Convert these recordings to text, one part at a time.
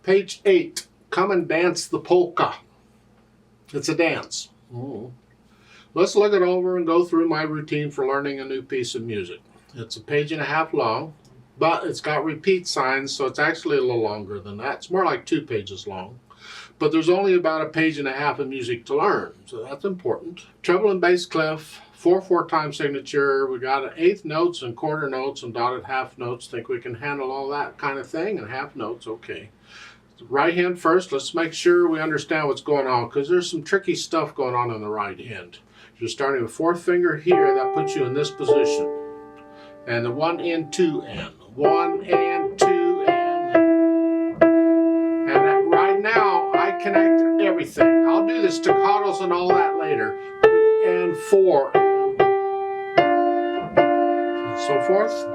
Page 8, come and dance the polka. It's a dance. Let's look it over and go through my routine for learning a new piece of music. It's a page and a half long, but it's got repeat signs, so it's actually a little longer than that. It's more like 2 pages long. But there's only about a page and a half of music to learn, so that's important. Treble and bass clef, 4/4 time signature. We got eighth notes and quarter notes and dotted half notes. Think we can handle all that kind of thing, and half notes, okay. Right hand first, let's make sure we understand what's going on, because there's some tricky stuff going on the right hand. You're starting with 4th finger here, that puts you in this position. And the 1 and 2 and. 1 and 2 and. And right now, I connect everything. I'll do the staccatos and all that later. 3 and 4 and so forth.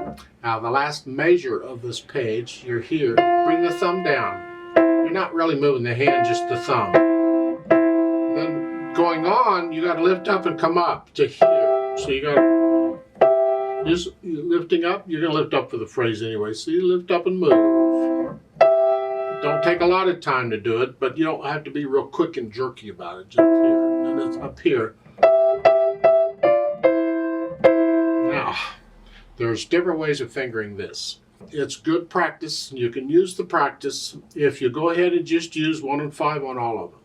Now the last measure of this page, you're here. Bring the thumb down. You're not really moving the hand, just the thumb. Then going on, you got to lift up and come up to here. So you got to just lifting up. You're going to lift up for the phrase anyway. So you lift up and move. Don't take a lot of time to do it, but you don't have to be real quick and jerky about it. Just here, and it's up here. Now, there's different ways of fingering this. It's good practice. You can use the practice if you go ahead and just use 1 and 5 on all of them.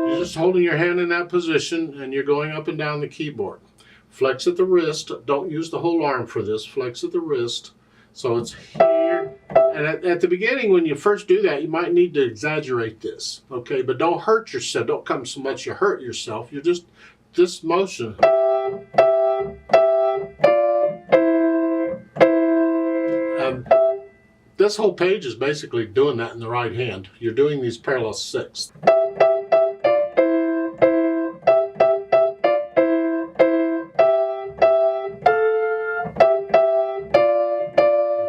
You're just holding your hand in that position and you're going up and down the keyboard. Flex at the wrist. Don't use the whole arm for this. Flex at the wrist. So it's here. And at the beginning, when you first do that, you might need to exaggerate this. Okay, but don't hurt yourself. Don't come so much you hurt yourself. You're just this motion. This whole page is basically doing that in the right hand. You're doing these parallel 6ths.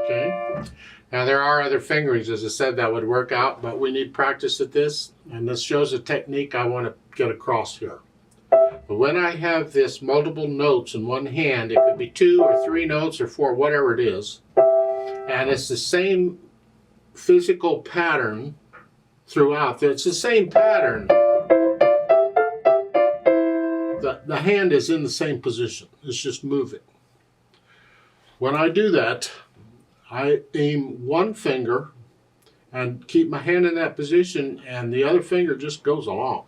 Okay. Now there are other fingerings, as I said, that would work out, but we need practice at this, and this shows a technique I want to get across here. But when I have this multiple notes in one hand, it could be 2 or 3 notes or 4, whatever it is. And it's the same physical pattern throughout. It's the same pattern. The hand is in the same position. It's just moving. When I do that, I aim one finger and keep my hand in that position, and the other finger just goes along.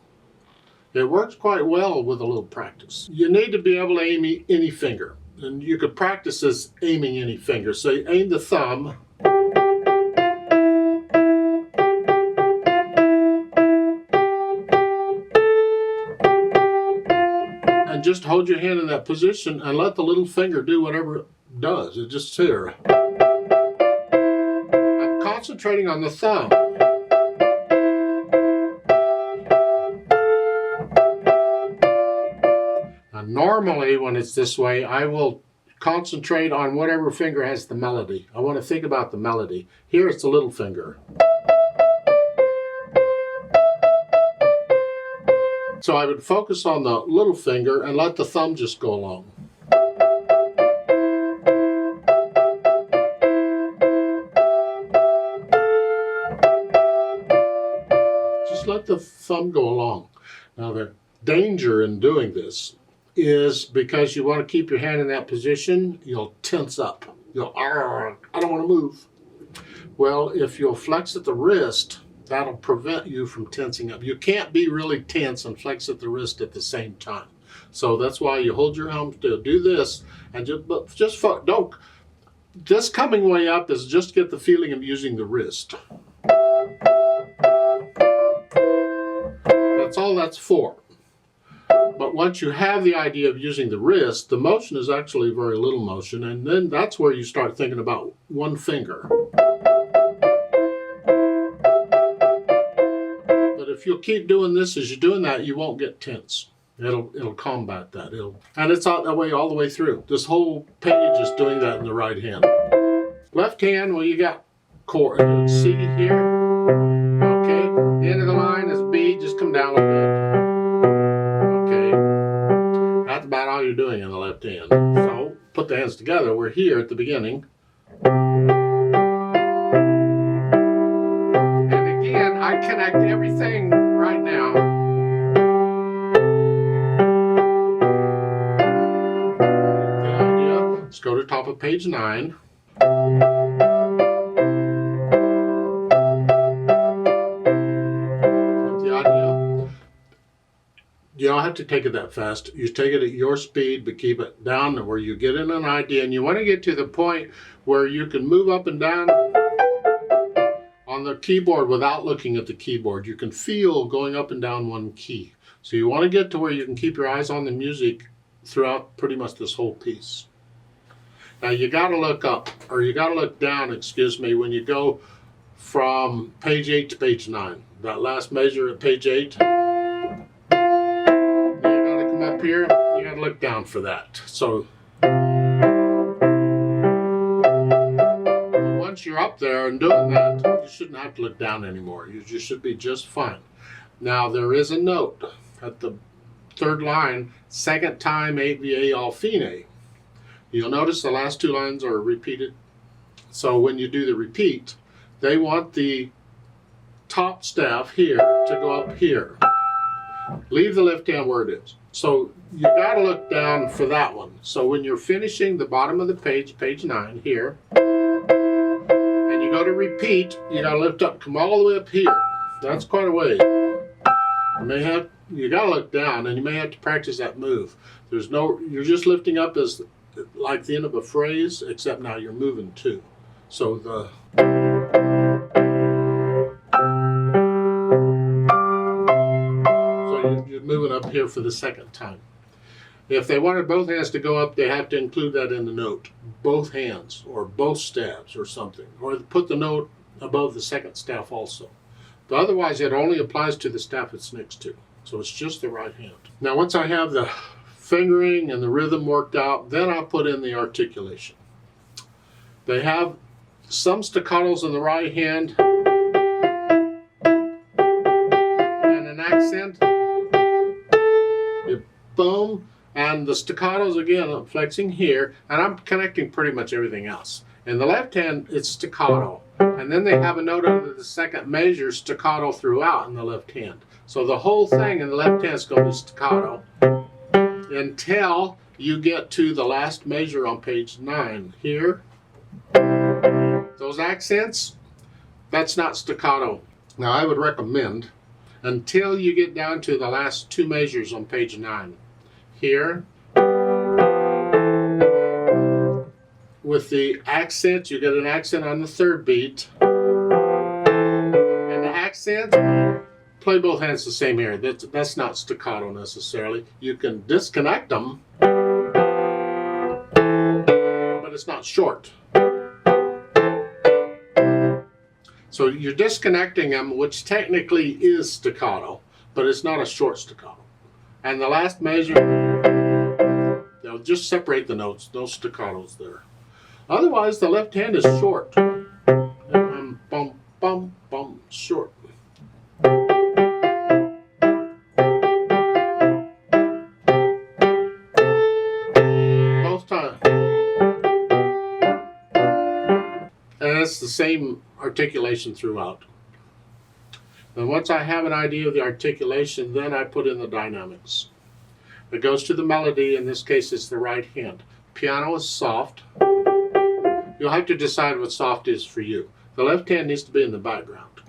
It works quite well with a little practice. You need to be able to aim any finger. And you could practice this aiming any finger. So you aim the thumb. And just hold your hand in that position and let the little finger do whatever it does. It just sits here. I'm concentrating on the thumb. Normally, when it's this way, I will concentrate on whatever finger has the melody. I want to think about the melody. Here it's the little finger. So I would focus on the little finger and let the thumb just go along. Just let the thumb go along. Now the danger in doing this is because you want to keep your hand in that position, you'll tense up. You'll, I don't want to move. Well, if you'll flex at the wrist, that'll prevent you from tensing up. You can't be really tense and flex at the wrist at the same time. So that's why you hold your arm still. Do this, and don't. This coming way up is just get the feeling of using the wrist. That's all that's for. But once you have the idea of using the wrist, the motion is actually very little motion, and then that's where you start thinking about one finger. But if you'll keep doing this as you're doing that, you won't get tense. It'll combat that. And it's out that way all the way through. This whole page is doing that in the right hand. Left hand, well, you got chord C here. Okay, the end of the line is B. Just come down a bit. That's about all you're doing in the left hand. So put the hands together. We're here at the beginning. I connect everything right now. The idea. Let's go to top of page 9. You don't have to take it that fast. You take it at your speed, but keep it down to where you get in an idea. And you want to get to the point where you can move up and down on the keyboard without looking at the keyboard. You can feel going up and down one key. So you want to get to where you can keep your eyes on the music throughout pretty much this whole piece. Now you got to look up, or you got to look down, excuse me, when you go from page 8 to page 9. That last measure at page 8. Up here, you gotta look down for that. So once you're up there and doing that, you shouldn't have to look down anymore. You should be just fine. Now there is a note at the third line, second time AVA all fine. You'll notice the last two lines are repeated. So when you do the repeat, they want the top staff here to go up here. Leave the left hand where it is. So you got to look down for that one. So when you're finishing the bottom of the page, page 9 here, and you go to repeat, you got to lift up, come all the way up here. That's quite a way. You got to look down, and you may have to practice that move. You're just lifting up as like the end of a phrase, except now you're moving too. So you're moving up here for the second time. If they wanted both hands to go up, they have to include that in the note. Both hands, or both staves, or something. Or put the note above the second staff also. But otherwise, it only applies to the staff it's next to. So it's just the right hand. Now, once I have the fingering and the rhythm worked out, then I'll put in the articulation. They have some staccatos in the right hand and an accent. Boom, and the staccatos again, I'm flexing here, and I'm connecting pretty much everything else. In the left hand, it's staccato, and then they have a note under the second measure, staccato throughout in the left hand. So the whole thing in the left hand is going to be staccato until you get to the last measure on page 9 here. Those accents, that's not staccato. Now I would recommend until you get down to the last two measures on page 9. Here, with the accent, you get an accent on the third beat, and the accent, play both hands the same here. That's not staccato necessarily. You can disconnect them, but it's not short. So you're disconnecting them, which technically is staccato, but it's not a short staccato. And the last measure, they'll just separate the notes, no staccatos there. Otherwise, the left hand is short. Bum, bum, bum, short. Both times. And it's the same articulation throughout. And once I have an idea of the articulation, then I put in the dynamics. It goes to the melody. In this case, it's the right hand. Piano is soft. You'll have to decide what soft is for you. The left hand needs to be in the background.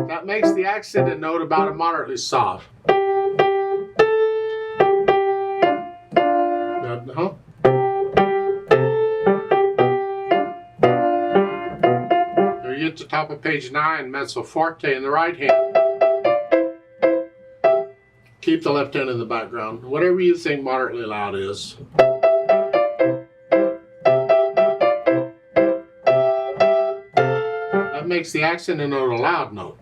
That makes the accented note about a moderately soft. At the top of page 9, mezzo forte in the right hand. Keep the left hand in the background. Whatever you think moderately loud is. That makes the accented note a loud note.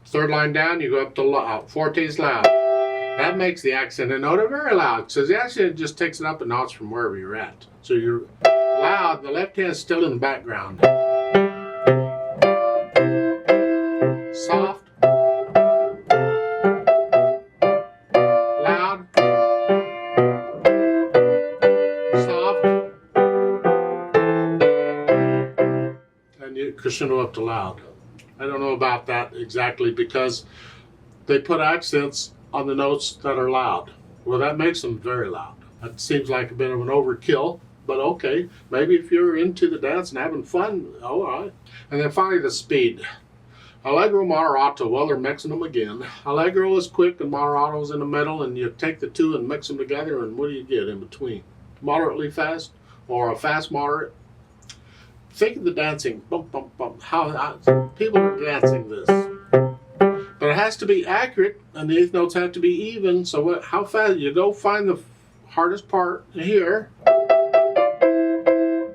Third line down, you go up to loud. Forte is loud. That makes the accented note a very loud, because the accent just takes it up a notch from wherever you're at. So you're loud, the left hand is still in the background. Soft. Loud. Soft. shouldn't have left it loud. I don't know about that exactly, because they put accents on the notes that are loud. Well, that makes them very loud. That seems like a bit of an overkill, but okay. Maybe if you're into the dance and having fun, all right. And then finally the speed. Allegro, moderato, well, they're mixing them again. Allegro is quick and moderato is in the middle, and you take the two and mix them together, and what do you get in between? Moderately fast or a fast moderate? Think of the dancing. Bump, bump, bump. How people are dancing this. But it has to be accurate, and the eighth notes have to be even. So how fast? You go find the hardest part here.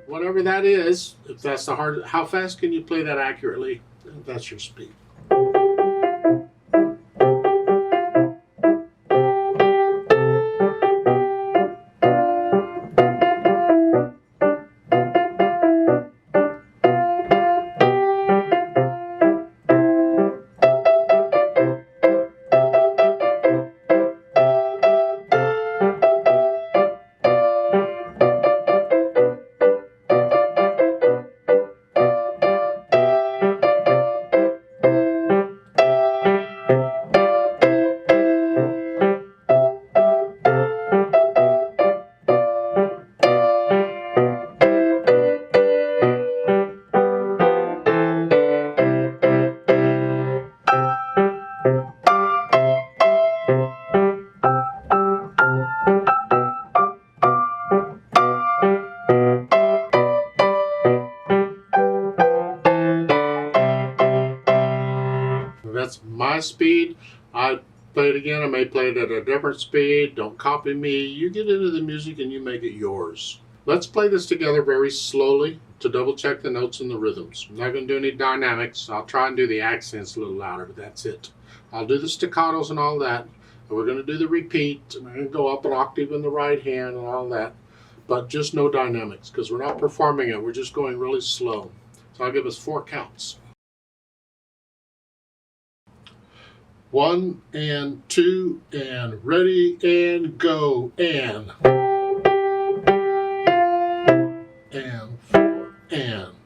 Whatever that is, if that's the hardest, how fast can you play that accurately? That's your speed. That's my speed. I play it again. I may play it at a different speed. Don't copy me. You get into the music and you make it yours. Let's play this together very slowly to double check the notes and the rhythms. I'm not going to do any dynamics. I'll try and do the accents a little louder, but that's it. I'll do the staccatos and all that. And we're going to do the repeat. And I'm going to go up an octave in the right hand and all that. But just no dynamics, because we're not performing it. We're just going really slow. So I'll give us 4 counts. 1 and 2 and ready and go and 4 and